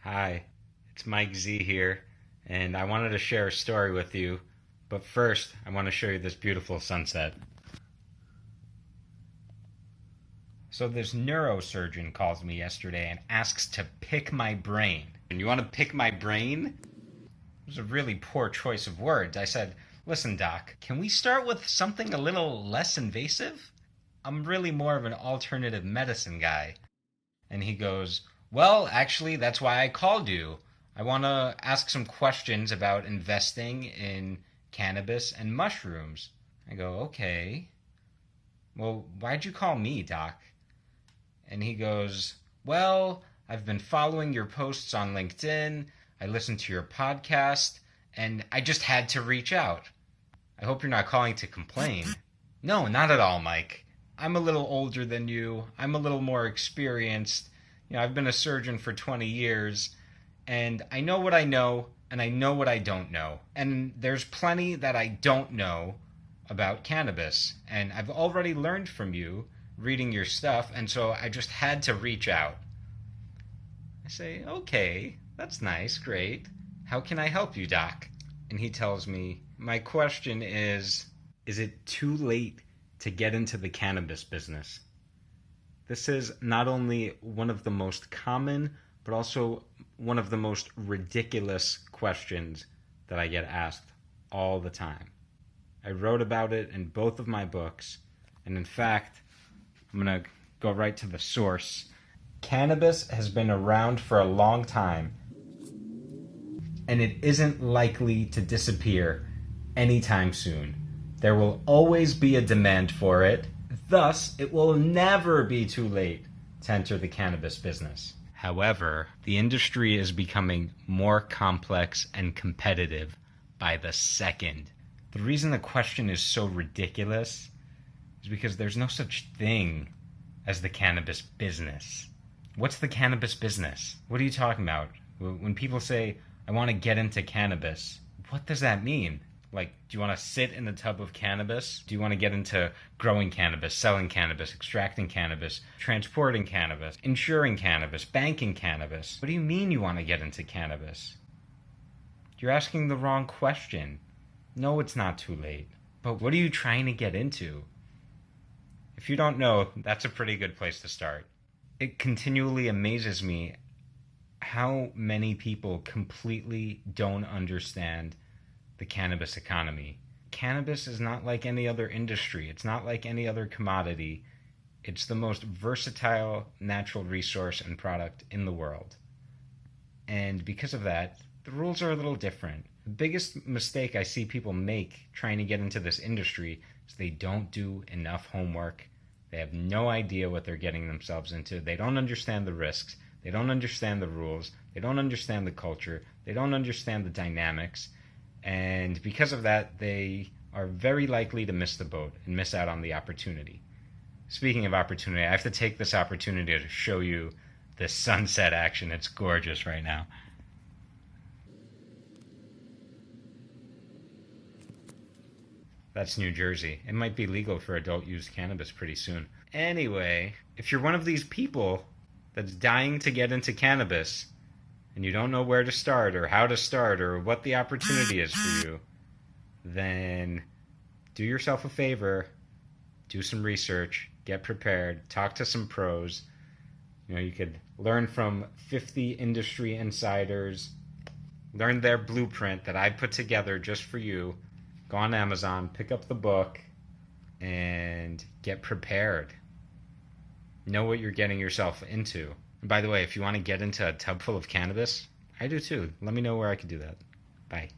Hi, it's Mike Z here, and I wanted to share a story with you. But first, I want to show you this beautiful sunset. So, this neurosurgeon calls me yesterday and asks to pick my brain. And you want to pick my brain? It was a really poor choice of words. I said, "Listen, Doc, can we start with something a little less invasive? I'm really more of an alternative medicine guy." And he goes, "Well, actually, that's why I called you. I want to ask some questions about investing in cannabis and mushrooms." I go, "Okay. Well, why'd you call me, Doc?" And he goes, "Well, I've been following your posts on LinkedIn. I listened to your podcast, and I just had to reach out. I hope you're not calling to complain." "No, not at all, Mike. I'm a little older than you. I'm a little more experienced. I've been a surgeon for 20 years, and I know what I know, and I know what I don't know. And there's plenty that I don't know about cannabis. And I've already learned from you reading your stuff, and so I just had to reach out." I say, "Okay, that's nice, great. How can I help you, Doc?" And he tells me, "My question is it too late to get into the cannabis business?" This is not only one of the most common, but also one of the most ridiculous questions that I get asked all the time. I wrote about it in both of my books, and in fact, I'm going to go right to the source. Cannabis has been around for a long time, and it isn't likely to disappear anytime soon. There will always be a demand for it. Thus, it will never be too late to enter the cannabis business. However, the industry is becoming more complex and competitive by the second. The reason the question is so ridiculous is because there's no such thing as the cannabis business. What's the cannabis business? What are you talking about? When people say, "I want to get into cannabis," what does that mean? Like, do you want to sit in a tub of cannabis? Do you want to get into growing cannabis, selling cannabis, extracting cannabis, transporting cannabis, insuring cannabis, banking cannabis? What do you mean you want to get into cannabis? You're asking the wrong question. No, it's not too late. But what are you trying to get into? If you don't know, that's a pretty good place to start. It continually amazes me how many people completely don't understand the cannabis economy. Cannabis is not like any other industry. It's not like any other commodity. It's the most versatile natural resource and product in the world. And because of that, the rules are a little different. The biggest mistake I see people make trying to get into this industry is they don't do enough homework. They have no idea what they're getting themselves into. They don't understand the risks. They don't understand the rules. They don't understand the culture. They don't understand the dynamics. And because of that, they are very likely to miss the boat and miss out on the opportunity. Speaking of opportunity, I have to take this opportunity to show you the sunset action. It's gorgeous right now. That's New Jersey. It might be legal for adult use cannabis pretty soon. Anyway, if you're one of these people that's dying to get into cannabis, and you don't know where to start or how to start or what the opportunity is for you, then do yourself a favor, do some research, get prepared, talk to some pros. You could learn from 50 industry insiders, learn their blueprint that I put together just for you. Go on Amazon, pick up the book, and get prepared. Know what you're getting yourself into. And by the way, if you want to get into a tub full of cannabis, I do too. Let me know where I could do that. Bye.